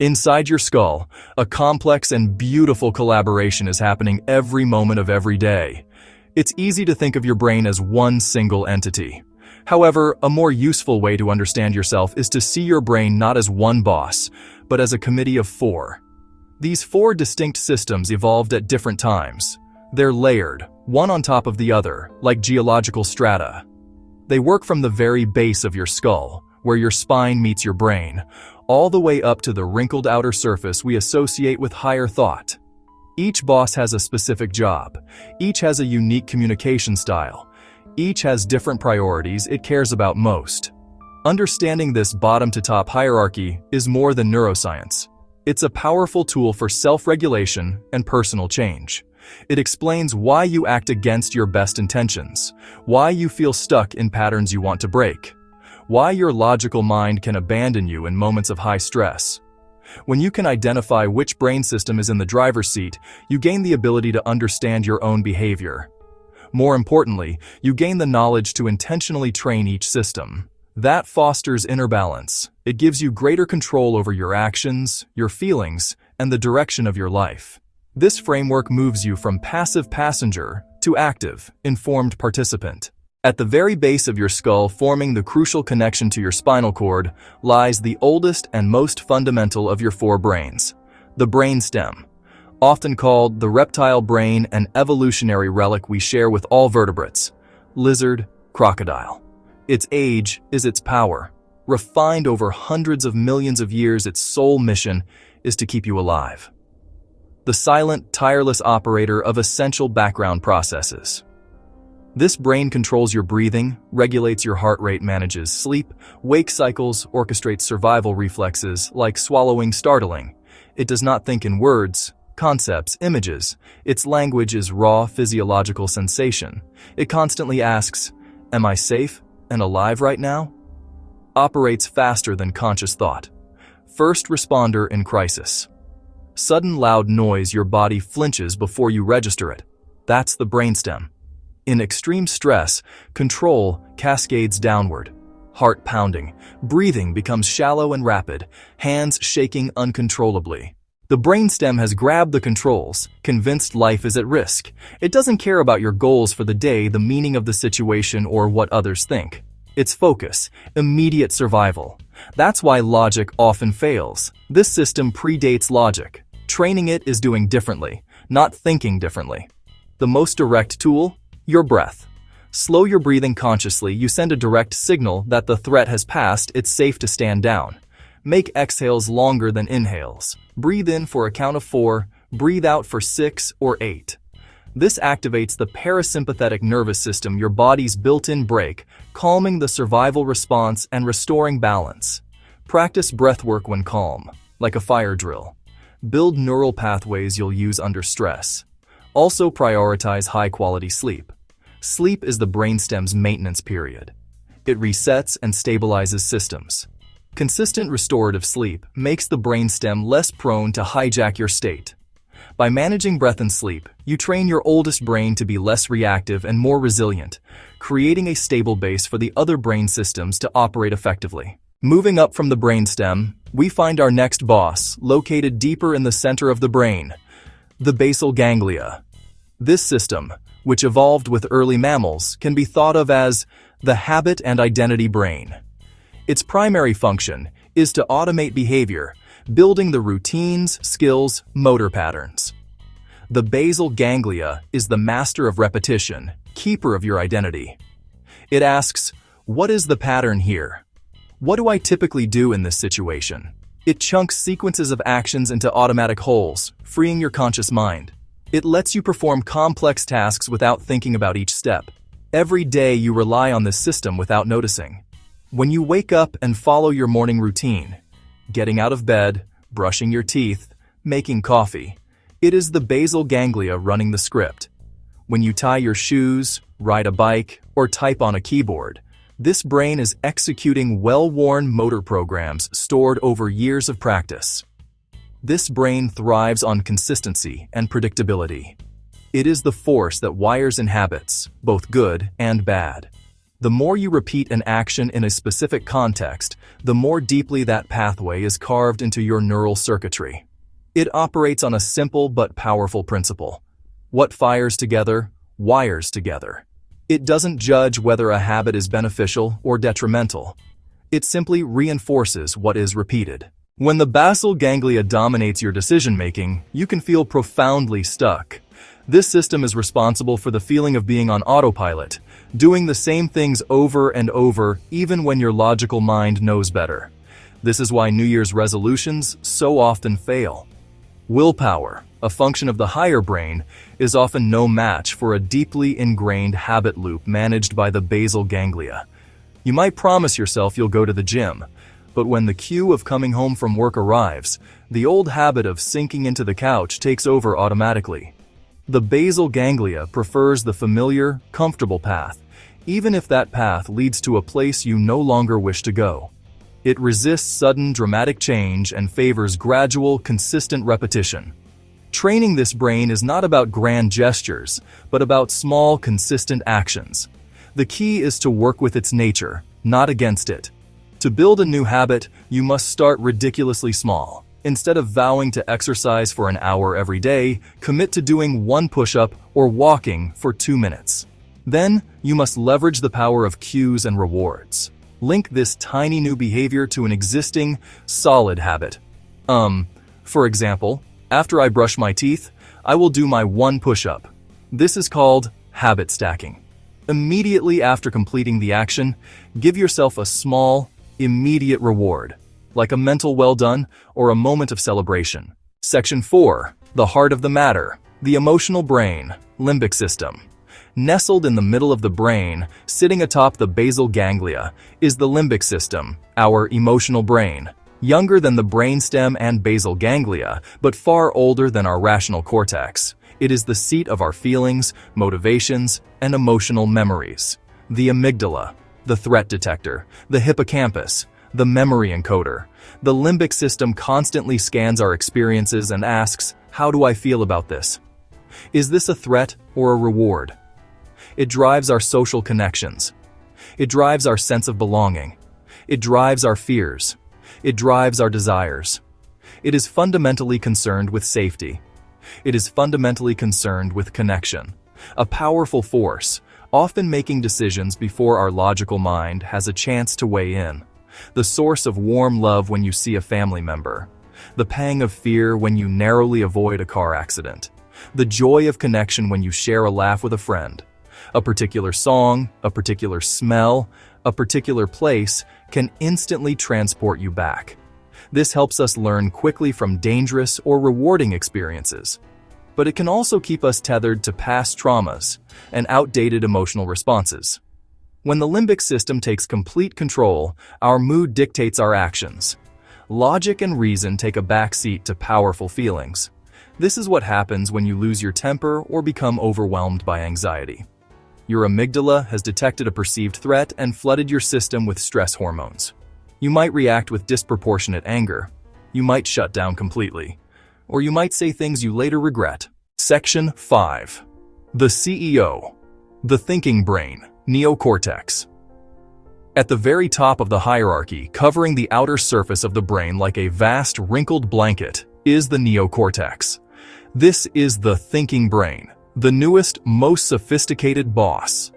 Inside your skull, a complex and beautiful collaboration is happening every moment of every day. It's easy to think of your brain as one single entity. However, a more useful way to understand yourself is to see your brain not as one boss, but as a committee of four. These four distinct systems evolved at different times. They're layered, one on top of the other, like geological strata. They work from the very base of your skull, where your spine meets your brain, all the way up to the wrinkled outer surface we associate with higher thought. Each boss has a specific job. Each has a unique communication style. Each has different priorities it cares about most. Understanding this bottom-to-top hierarchy is more than neuroscience. It's a powerful tool for self-regulation and personal change. It explains why you act against your best intentions, why you feel stuck in patterns you want to break, why your logical mind can abandon you in moments of high stress. When you can identify which brain system is in the driver's seat, you gain the ability to understand your own behavior. More importantly, you gain the knowledge to intentionally train each system. That fosters inner balance. It gives you greater control over your actions, your feelings, and the direction of your life. This framework moves you from passive passenger to active, informed participant. At the very base of your skull, forming the crucial connection to your spinal cord, lies the oldest and most fundamental of your four brains, the brainstem. Often called the reptile brain, an evolutionary relic we share with all vertebrates, lizard, crocodile. Its age is its power. Refined over hundreds of millions of years, its sole mission is to keep you alive. The silent, tireless operator of essential background processes. This brain controls your breathing, regulates your heart rate, manages sleep, wake cycles, orchestrates survival reflexes like swallowing startling. It does not think in words, concepts, images. Its language is raw physiological sensation. It constantly asks, "Am I safe and alive right now?" Operates faster than conscious thought. First responder in crisis. Sudden loud noise, your body flinches before you register it. That's the brainstem. In extreme stress, control cascades downward. Heart pounding, breathing becomes shallow and rapid, hands shaking uncontrollably. The brainstem has grabbed the controls, convinced life is at risk. It doesn't care about your goals for the day, the meaning of the situation, or what others think. Its focus, immediate survival. That's why logic often fails. This system predates logic. Training it is doing differently, not thinking differently. The most direct tool? Your breath. Slow your breathing consciously. You send a direct signal that the threat has passed, it's safe to stand down. Make exhales longer than inhales. Breathe in for a count of 4, breathe out for 6 or 8. This activates the parasympathetic nervous system, your body's built-in brake, calming the survival response and restoring balance. Practice breathwork when calm, like a fire drill. Build neural pathways you'll use under stress. Also prioritize high-quality sleep. Sleep is the brainstem's maintenance period. It resets and stabilizes systems. Consistent restorative sleep makes the brainstem less prone to hijack your state. By managing breath and sleep, you train your oldest brain to be less reactive and more resilient, creating a stable base for the other brain systems to operate effectively. Moving up from the brainstem, we find our next boss, located deeper in the center of the brain, the basal ganglia. This system, which evolved with early mammals, can be thought of as the habit and identity brain. Its primary function is to automate behavior, building the routines, skills, motor patterns. The basal ganglia is the master of repetition, keeper of your identity. It asks, what is the pattern here? What do I typically do in this situation? It chunks sequences of actions into automatic wholes, freeing your conscious mind. It lets you perform complex tasks without thinking about each step. Every day you rely on this system without noticing. When you wake up and follow your morning routine, getting out of bed, brushing your teeth, making coffee, it is the basal ganglia running the script. When you tie your shoes, ride a bike, or type on a keyboard, this brain is executing well-worn motor programs stored over years of practice. This brain thrives on consistency and predictability. It is the force that wires in habits, both good and bad. The more you repeat an action in a specific context, the more deeply that pathway is carved into your neural circuitry. It operates on a simple but powerful principle. What fires together, wires together. It doesn't judge whether a habit is beneficial or detrimental. It simply reinforces what is repeated. When the basal ganglia dominates your decision-making, you can feel profoundly stuck. This system is responsible for the feeling of being on autopilot, doing the same things over and over, even when your logical mind knows better. This is why New Year's resolutions so often fail. Willpower, a function of the higher brain, is often no match for a deeply ingrained habit loop managed by the basal ganglia. You might promise yourself you'll go to the gym, but when the cue of coming home from work arrives, the old habit of sinking into the couch takes over automatically. The basal ganglia prefers the familiar, comfortable path, even if that path leads to a place you no longer wish to go. It resists sudden, dramatic change and favors gradual, consistent repetition. Training this brain is not about grand gestures, but about small, consistent actions. The key is to work with its nature, not against it. To build a new habit, you must start ridiculously small. Instead of vowing to exercise for an hour every day, commit to doing 1 push-up or walking for 2 minutes. Then, you must leverage the power of cues and rewards. Link this tiny new behavior to an existing, solid habit. For example, after I brush my teeth, I will do my 1 push-up. This is called habit stacking. Immediately after completing the action, give yourself a small, immediate reward, like a mental well done or a moment of celebration. Section 4. The heart of the matter. The emotional brain, limbic system. Nestled in the middle of the brain, sitting atop the basal ganglia, is the limbic system, our emotional brain. Younger than the brainstem and basal ganglia, but far older than our rational cortex. It is the seat of our feelings, motivations, and emotional memories. The amygdala, the threat detector, the hippocampus, the memory encoder. The limbic system constantly scans our experiences and asks, how do I feel about this? Is this a threat or a reward? It drives our social connections. It drives our sense of belonging. It drives our fears. It drives our desires. It is fundamentally concerned with safety. It is fundamentally concerned with connection. A powerful force, often making decisions before our logical mind has a chance to weigh in. The source of warm love when you see a family member. The pang of fear when you narrowly avoid a car accident. The joy of connection when you share a laugh with a friend. A particular song, a particular smell, a particular place can instantly transport you back. This helps us learn quickly from dangerous or rewarding experiences. But it can also keep us tethered to past traumas and outdated emotional responses. When the limbic system takes complete control, our mood dictates our actions. Logic and reason take a back seat to powerful feelings. This is what happens when you lose your temper or become overwhelmed by anxiety. Your amygdala has detected a perceived threat and flooded your system with stress hormones. You might react with disproportionate anger. You might shut down completely. Or you might say things you later regret. Section 5. The CEO. The thinking brain, neocortex. At the very top of the hierarchy, covering the outer surface of the brain like a vast wrinkled blanket, is the neocortex. This is the thinking brain, the newest, most sophisticated boss.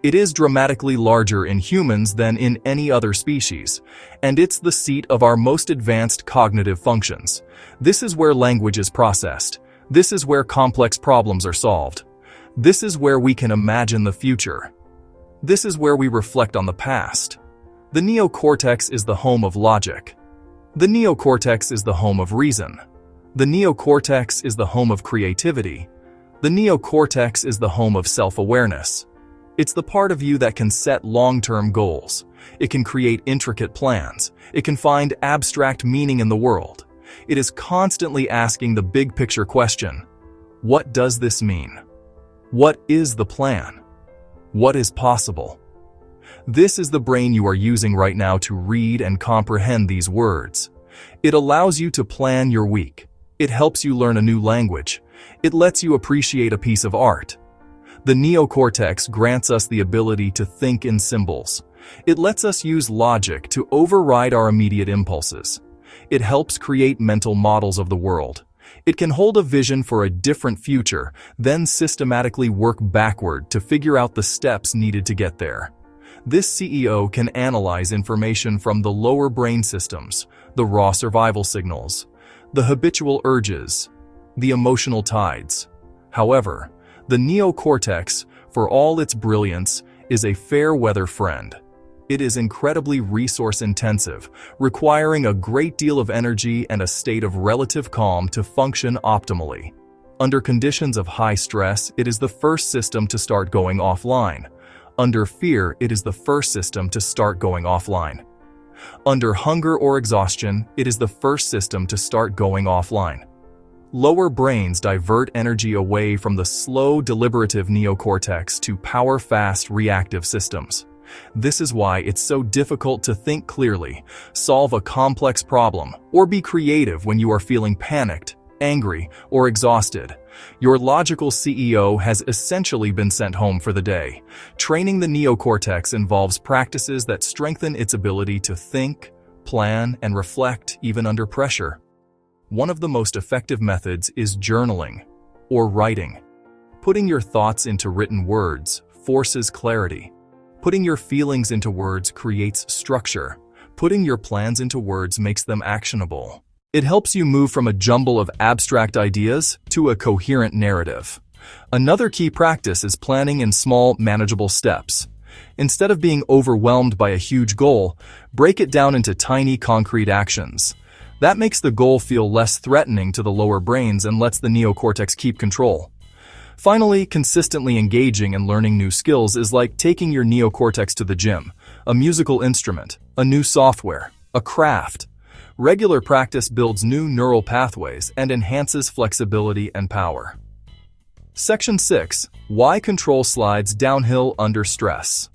It is dramatically larger in humans than in any other species, and it's the seat of our most advanced cognitive functions. This is where language is processed. This is where complex problems are solved. This is where we can imagine the future. This is where we reflect on the past. The neocortex is the home of logic. The neocortex is the home of reason. The neocortex is the home of creativity. The neocortex is the home of self-awareness. It's the part of you that can set long-term goals. It can create intricate plans. It can find abstract meaning in the world. It is constantly asking the big picture question: what does this mean? What is the plan? What is possible? This is the brain you are using right now to read and comprehend these words. It allows you to plan your week. It helps you learn a new language. It lets you appreciate a piece of art. The neocortex grants us the ability to think in symbols. It lets us use logic to override our immediate impulses. It helps create mental models of the world. It can hold a vision for a different future, then systematically work backward to figure out the steps needed to get there. This CEO can analyze information from the lower brain systems, the raw survival signals, the habitual urges, the emotional tides. However, the neocortex, for all its brilliance, is a fair-weather friend. It is incredibly resource-intensive, requiring a great deal of energy and a state of relative calm to function optimally. Under conditions of high stress, it is the first system to start going offline. Under fear, it is the first system to start going offline. Under hunger or exhaustion, it is the first system to start going offline. Lower brains divert energy away from the slow, deliberative neocortex to power-fast, reactive systems. This is why it's so difficult to think clearly, solve a complex problem, or be creative when you are feeling panicked, angry, or exhausted. Your logical CEO has essentially been sent home for the day. Training the neocortex involves practices that strengthen its ability to think, plan, and reflect even under pressure. One of the most effective methods is journaling, or writing. Putting your thoughts into written words forces clarity. Putting your feelings into words creates structure. Putting your plans into words makes them actionable. It helps you move from a jumble of abstract ideas to a coherent narrative. Another key practice is planning in small, manageable steps. Instead of being overwhelmed by a huge goal, break it down into tiny, concrete actions. That makes the goal feel less threatening to the lower brains and lets the neocortex keep control. Finally, consistently engaging and learning new skills is like taking your neocortex to the gym, a musical instrument, a new software, a craft. Regular practice builds new neural pathways and enhances flexibility and power. Section 6. Why control slides downhill under stress.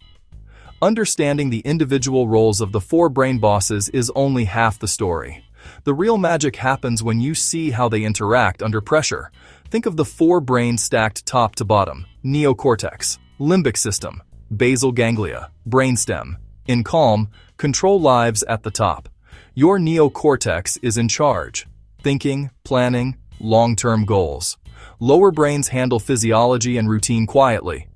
Understanding the individual roles of the four brain bosses is only half the story. The real magic happens when you see how they interact under pressure. Think of the four brains stacked top to bottom: neocortex, limbic system, basal ganglia, brainstem. In calm, control lives at the top. Your neocortex is in charge. Thinking, planning, long-term goals. Lower brains handle physiology and routine quietly.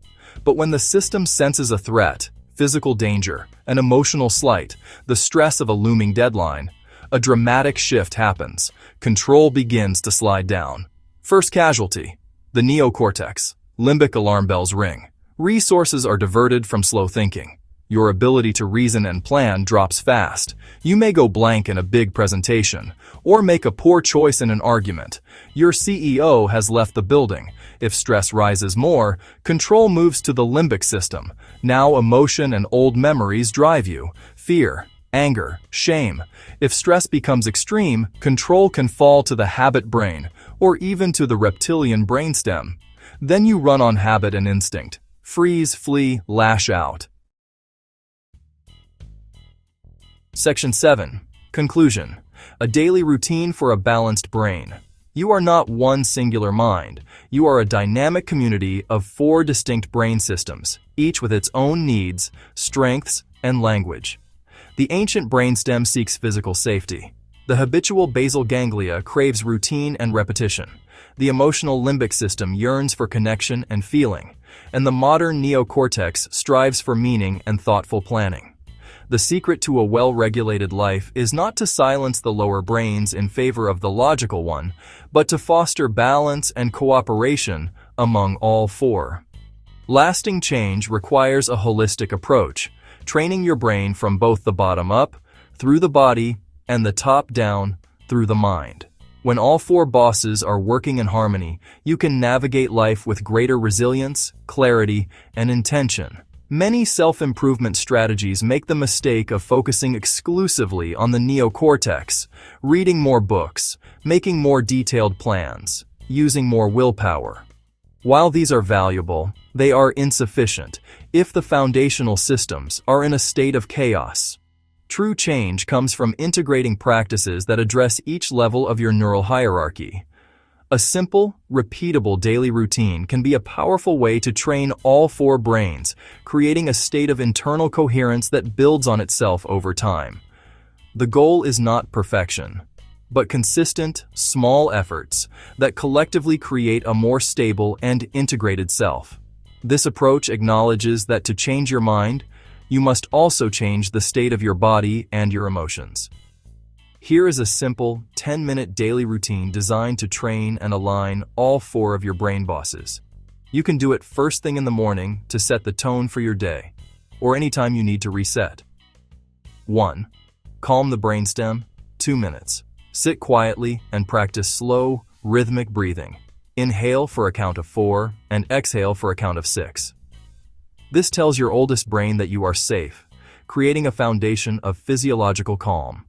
But when the system senses a threat, physical danger, an emotional slight, the stress of a looming deadline, a dramatic shift happens. Control begins to slide down. First casualty: the neocortex. Limbic alarm bells ring. Resources are diverted from slow thinking. Your ability to reason and plan drops fast. You may go blank in a big presentation, or make a poor choice in an argument. Your CEO has left the building. If stress rises more, control moves to the limbic system. Now emotion and old memories drive you. Fear, anger, shame. If stress becomes extreme, control can fall to the habit brain, or even to the reptilian brainstem. Then you run on habit and instinct. Freeze, flee, lash out. Section 7. Conclusion. A daily routine for a balanced brain. You are not one singular mind. You are a dynamic community of four distinct brain systems, each with its own needs, strengths, and language. The ancient brainstem seeks physical safety. The habitual basal ganglia craves routine and repetition. The emotional limbic system yearns for connection and feeling. And the modern neocortex strives for meaning and thoughtful planning. The secret to a well-regulated life is not to silence the lower brains in favor of the logical one, but to foster balance and cooperation among all four. Lasting change requires a holistic approach, training your brain from both the bottom up, through the body, and the top down, through the mind. When all four bosses are working in harmony, you can navigate life with greater resilience, clarity, and intention. Many self-improvement strategies make the mistake of focusing exclusively on the neocortex, reading more books, making more detailed plans, using more willpower. While these are valuable, they are insufficient if the foundational systems are in a state of chaos. True change comes from integrating practices that address each level of your neural hierarchy. A simple, repeatable daily routine can be a powerful way to train all four brains, creating a state of internal coherence that builds on itself over time. The goal is not perfection, but consistent, small efforts that collectively create a more stable and integrated self. This approach acknowledges that to change your mind, you must also change the state of your body and your emotions. Here is a simple 10-minute daily routine designed to train and align all four of your brain bosses. You can do it first thing in the morning to set the tone for your day, or anytime you need to reset. 1. Calm the brainstem, 2 minutes. Sit quietly and practice slow, rhythmic breathing. Inhale for a count of 4 and exhale for a count of 6. This tells your oldest brain that you are safe, creating a foundation of physiological calm.